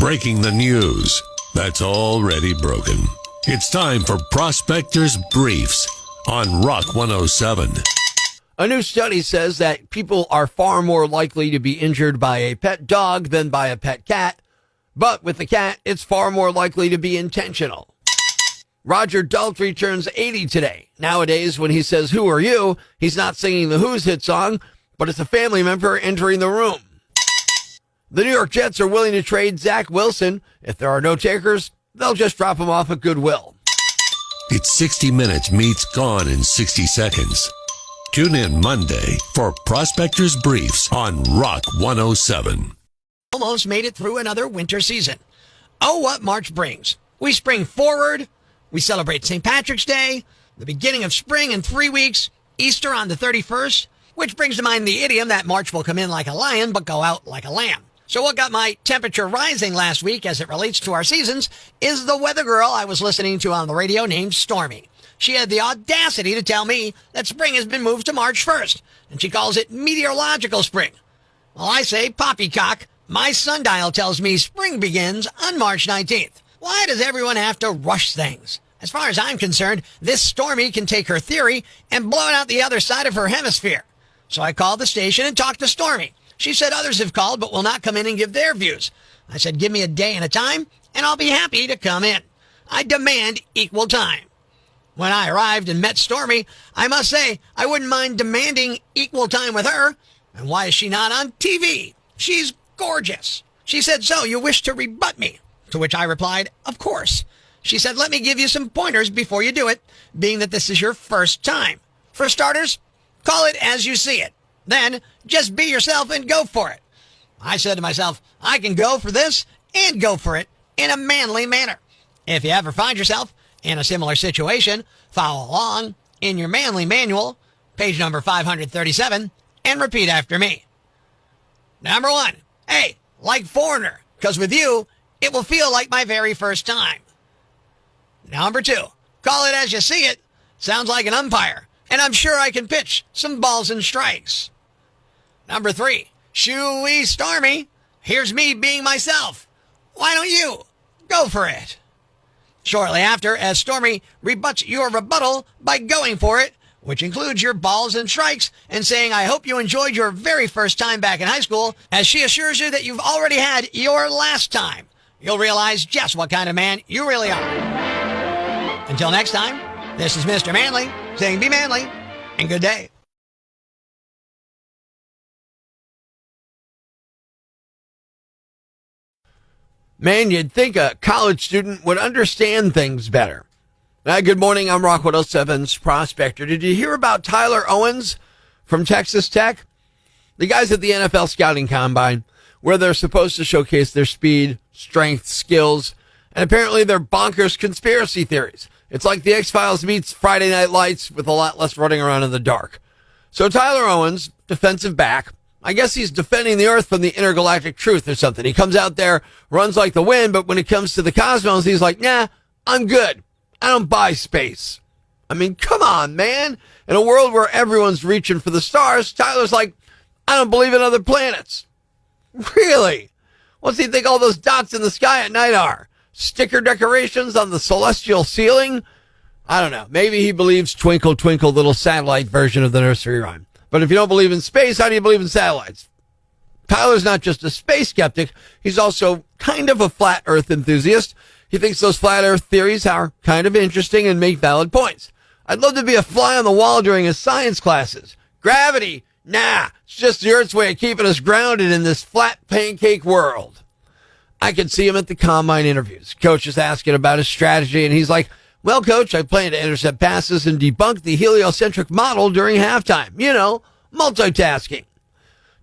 Breaking the news that's already broken. It's time for Prospector's Briefs on Rock 107. A new study says that people are far more likely to be injured by a pet dog than by a pet cat. But with the cat, it's far more likely to be intentional. Roger Daltrey turns 80 today. Nowadays, when he says, "Who are you?" he's not singing the Who's hit song, but it's a family member entering the room. The New York Jets are willing to trade Zach Wilson. If there are no takers, they'll just drop him off at Goodwill. It's 60 Minutes meets Gone in 60 Seconds. Tune in Monday for Prospector's Briefs on Rock 107. Almost made it through another winter season. Oh, what March brings. We spring forward. We celebrate St. Patrick's Day, the beginning of spring in 3 weeks, Easter on the 31st, which brings to mind the idiom that March will come in like a lion but go out like a lamb. So what got my temperature rising last week as it relates to our seasons is the weather girl I was listening to on the radio named Stormy. She had the audacity to tell me that spring has been moved to March 1st, and she calls it meteorological spring. Well, I say poppycock. My sundial tells me spring begins on March 19th. Why does everyone have to rush things? As far as I'm concerned, this Stormy can take her theory and blow it out the other side of her hemisphere. So I called the station and talked to Stormy. She said others have called but will not come in and give their views. I said, give me a day and a time, and I'll be happy to come in. I demand equal time. When I arrived and met Stormy, I must say I wouldn't mind demanding equal time with her. And why is she not on TV? She's gorgeous. She said, so you wish to rebut me? To which I replied, of course. She said, let me give you some pointers before you do it, being that this is your first time. For starters, call it as you see it. Then, just be yourself and go for it. I said to myself, I can go for this and go for it in a manly manner. If you ever find yourself in a similar situation, follow along in your manly manual, page number 537, and repeat after me. Number 1, hey, like Foreigner, because with you, it will feel like my very first time. Number 2, call it as you see it. Sounds like an umpire, and I'm sure I can pitch some balls and strikes. Number 3, shoo-wee Stormy. Here's me being myself. Why don't you go for it? Shortly after, as Stormy rebuts your rebuttal by going for it, which includes your balls and strikes, and saying, I hope you enjoyed your very first time back in high school, as she assures you that you've already had your last time, you'll realize just what kind of man you really are. Until next time, this is Mr. Manly saying be manly and good day. Man, you'd think a college student would understand things better. Good morning, I'm Rock 107's Prospector. Did you hear about Tyler Owens from Texas Tech? The guys at the NFL Scouting Combine, where they're supposed to showcase their speed, strength, skills, and apparently their bonkers conspiracy theories. It's like the X-Files meets Friday Night Lights with a lot less running around in the dark. So Tyler Owens, defensive back, I guess he's defending the Earth from the intergalactic truth or something. He comes out there, runs like the wind, but when it comes to the cosmos, he's like, nah, I'm good. I don't buy space. I mean, come on, man. In a world where everyone's reaching for the stars, Tyler's like, I don't believe in other planets. Really? What's he think all those dots in the sky at night are? Sticker decorations on the celestial ceiling? I don't know. Maybe he believes Twinkle, Twinkle, Little Satellite version of the nursery rhyme. But if you don't believe in space, how do you believe in satellites? Tyler's not just a space skeptic. He's also kind of a flat earth enthusiast. He thinks those flat earth theories are kind of interesting and make valid points. I'd love to be a fly on the wall during his science classes. Gravity? Nah, it's just the Earth's way of keeping us grounded in this flat pancake world. I could see him at the combine interviews. Coach is asking about his strategy, and he's like, well, coach, I plan to intercept passes and debunk the heliocentric model during halftime. You know, multitasking.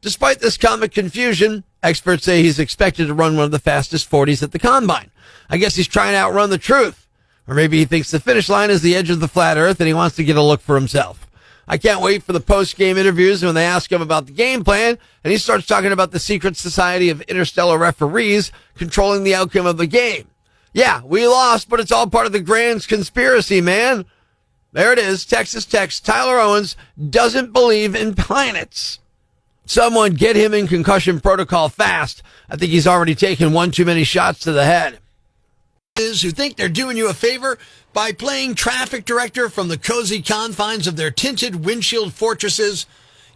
Despite this comic confusion, experts say he's expected to run one of the fastest 40s at the combine. I guess he's trying to outrun the truth. Or maybe he thinks the finish line is the edge of the flat earth and he wants to get a look for himself. I can't wait for the post-game interviews when they ask him about the game plan and he starts talking about the secret society of interstellar referees controlling the outcome of the game. Yeah, we lost, but it's all part of the grand conspiracy, man. There it is. Texas Tech's Tyler Owens doesn't believe in planets. Someone get him in concussion protocol fast. I think he's already taken one too many shots to the head. Who think they're doing you a favor by playing traffic director from the cozy confines of their tinted windshield fortresses.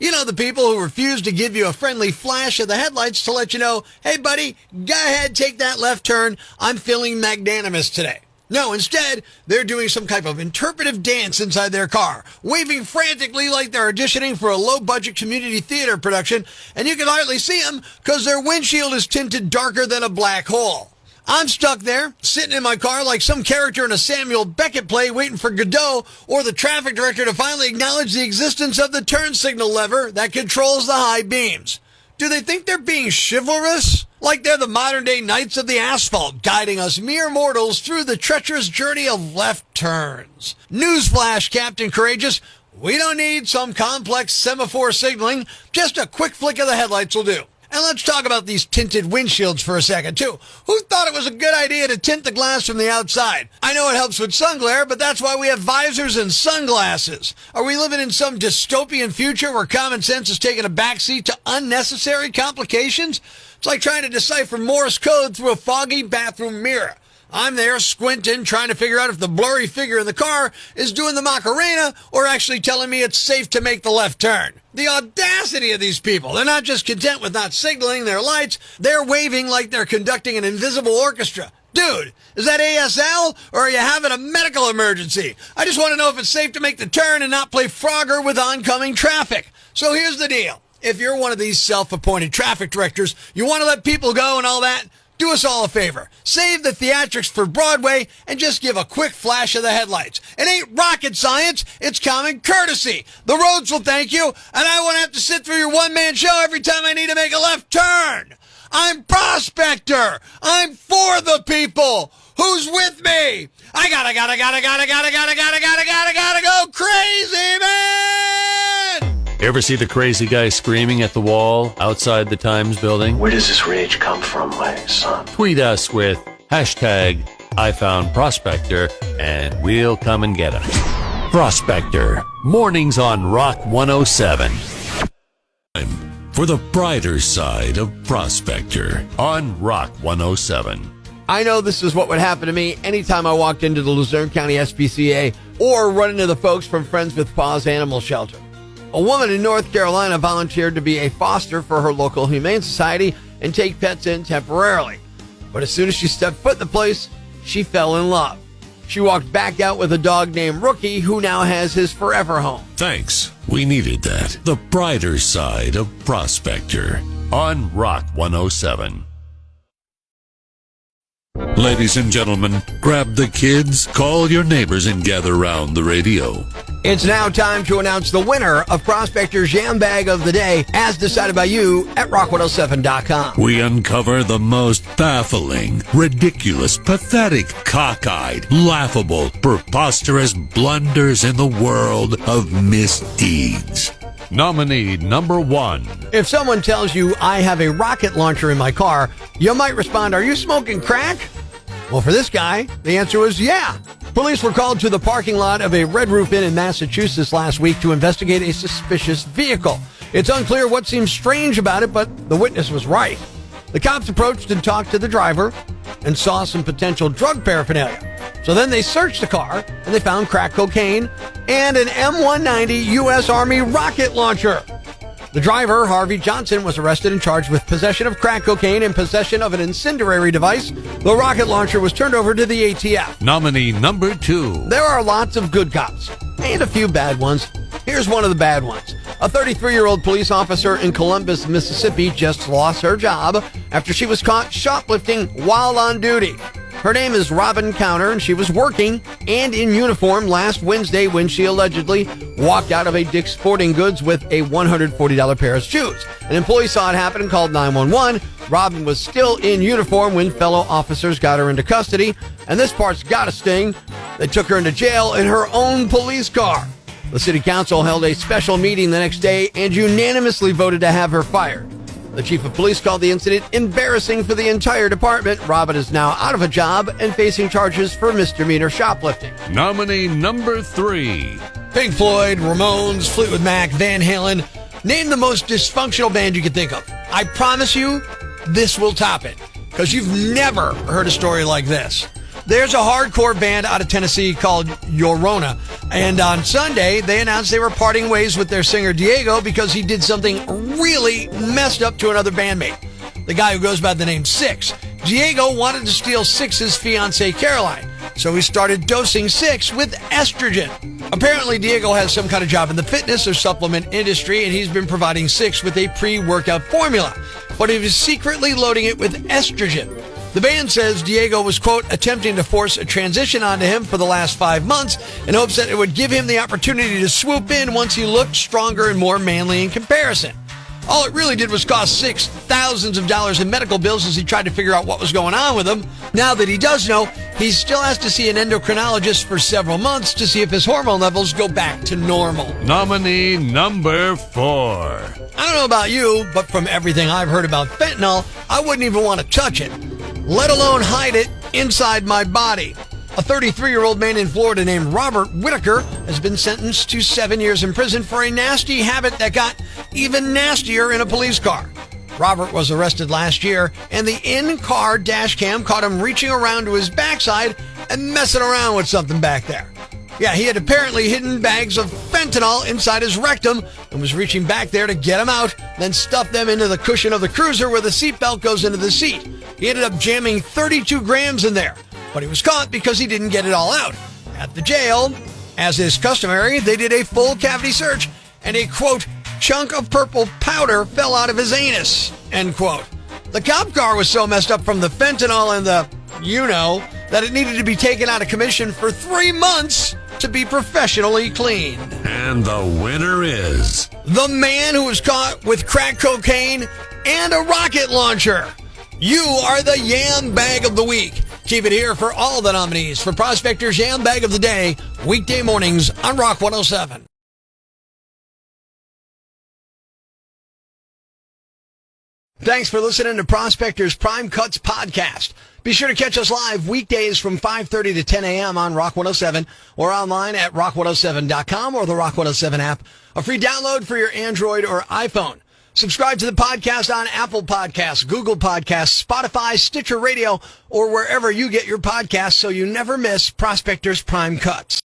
You know, the people who refuse to give you a friendly flash of the headlights to let you know, hey, buddy, go ahead, take that left turn. I'm feeling magnanimous today. No, instead, they're doing some type of interpretive dance inside their car, waving frantically like they're auditioning for a low-budget community theater production, and you can hardly see them because their windshield is tinted darker than a black hole. I'm stuck there, sitting in my car like some character in a Samuel Beckett play waiting for Godot or the traffic director to finally acknowledge the existence of the turn signal lever that controls the high beams. Do they think they're being chivalrous? Like they're the modern-day knights of the asphalt, guiding us mere mortals through the treacherous journey of left turns. Newsflash, Captain Courageous. We don't need some complex semaphore signaling. Just a quick flick of the headlights will do. And let's talk about these tinted windshields for a second, too. Who thought it was a good idea to tint the glass from the outside? I know it helps with sun glare, but that's why we have visors and sunglasses. Are we living in some dystopian future where common sense is taking a backseat to unnecessary complications? It's like trying to decipher Morse code through a foggy bathroom mirror. I'm there squinting, trying to figure out if the blurry figure in the car is doing the Macarena or actually telling me it's safe to make the left turn. The audacity of these people. They're not just content with not signaling their lights, they're waving like they're conducting an invisible orchestra. Dude, is that ASL or are you having a medical emergency? I just want to know if it's safe to make the turn and not play Frogger with oncoming traffic. So here's the deal. If you're one of these self-appointed traffic directors, you want to let people go and all that, do us all a favor. Save the theatrics for Broadway and just give a quick flash of the headlights. It ain't rocket science, it's common courtesy. The roads will thank you, and I won't have to sit through your one-man show every time I need to make a left turn. I'm Prospector. I'm for the people. Who's with me? I gotta go crazy, man! Ever see the crazy guy screaming at the wall outside the Times building? Where does this rage come from, my son? Tweet us with hashtag #IFoundProspector and we'll come and get him. Prospector, mornings on Rock 107. For the brighter side of Prospector on Rock 107. I know this is what would happen to me anytime I walked into the Luzerne County SPCA or run into the folks from Friends with Paws Animal Shelter. A woman in North Carolina volunteered to be a foster for her local humane society and take pets in temporarily. But as soon as she stepped foot in the place, she fell in love. She walked back out with a dog named Rookie, who now has his forever home. Thanks. We needed that. The brighter side of Prospector on Rock 107. Ladies and gentlemen, grab the kids, call your neighbors, and gather round the radio. It's now time to announce the winner of Prospector's Jam Bag of the Day, as decided by you at rock107.com. We uncover the most baffling, ridiculous, pathetic, cockeyed, laughable, preposterous blunders in the world of misdeeds. Nominee number 1. If someone tells you I have a rocket launcher in my car, you might respond, are you smoking crack? Well, for this guy, the answer was yeah. Police were called to the parking lot of a Red Roof Inn in Massachusetts last week to investigate a suspicious vehicle. It's unclear what seems strange about it, but the witness was right. The cops approached and talked to the driver and saw some potential drug paraphernalia. So then they searched the car and they found crack cocaine and an M190 U.S. Army rocket launcher. The driver, Harvey Johnson, was arrested and charged with possession of crack cocaine and possession of an incendiary device. The rocket launcher was turned over to the ATF. Nominee number 2. There are lots of good cops and a few bad ones. Here's one of the bad ones. A 33-year-old police officer in Columbus, Mississippi just lost her job after she was caught shoplifting while on duty. Her name is Robin Counter, and she was working and in uniform last Wednesday when she allegedly walked out of a Dick's Sporting Goods with a $140 pair of shoes. An employee saw it happen and called 911. Robin was still in uniform when fellow officers got her into custody, and this part's gotta sting. They took her into jail in her own police car. The city council held a special meeting the next day and unanimously voted to have her fired. The chief of police called the incident embarrassing for the entire department. Robin is now out of a job and facing charges for misdemeanor shoplifting. Nominee number 3. Pink Floyd, Ramones, Fleetwood Mac, Van Halen. Name the most dysfunctional band you can think of. I promise you, this will top it, because you've never heard a story like this. There's a hardcore band out of Tennessee called Llorona, and on Sunday, they announced they were parting ways with their singer Diego because he did something really messed up to another bandmate, the guy who goes by the name Six. Diego wanted to steal Six's fiancée Caroline, so he started dosing Six with estrogen. Apparently, Diego has some kind of job in the fitness or supplement industry, and he's been providing Six with a pre-workout formula, but he was secretly loading it with estrogen. The band says Diego was, quote, attempting to force a transition onto him for the last 5 months in hopes that it would give him the opportunity to swoop in once he looked stronger and more manly in comparison. All it really did was cost Six thousands of dollars in medical bills as he tried to figure out what was going on with him. Now that he does know, he still has to see an endocrinologist for several months to see if his hormone levels go back to normal. Nominee number 4. I don't know about you, but from everything I've heard about fentanyl, I wouldn't even want to touch it, let alone hide it inside my body. A 33-year-old man in Florida named Robert Whitaker has been sentenced to 7 years in prison for a nasty habit that got even nastier in a police car. Robert was arrested last year, and the in-car dash cam caught him reaching around to his backside and messing around with something back there. Yeah, he had apparently hidden bags of fentanyl inside his rectum and was reaching back there to get them out, then stuffed them into the cushion of the cruiser where the seatbelt goes into the seat. He ended up jamming 32 grams in there, but he was caught because he didn't get it all out. At the jail, as is customary, they did a full cavity search, and a, quote, chunk of purple powder fell out of his anus, end quote. The cop car was so messed up from the fentanyl and the, that it needed to be taken out of commission for 3 months to be professionally cleaned. And the winner is the man who was caught with crack cocaine and a rocket launcher. You are the Yam Bag of the Week. Keep it here for all the nominees for Prospector's Yam Bag of the Day, weekday mornings on Rock 107. Thanks for listening to Prospector's Prime Cuts podcast. Be sure to catch us live weekdays from 5:30 to 10 a.m. on Rock 107 or online at rock107.com or the Rock 107 app, a free download for your Android or iPhone. Subscribe to the podcast on Apple Podcasts, Google Podcasts, Spotify, Stitcher Radio, or wherever you get your podcasts so you never miss Prospector's Prime Cuts.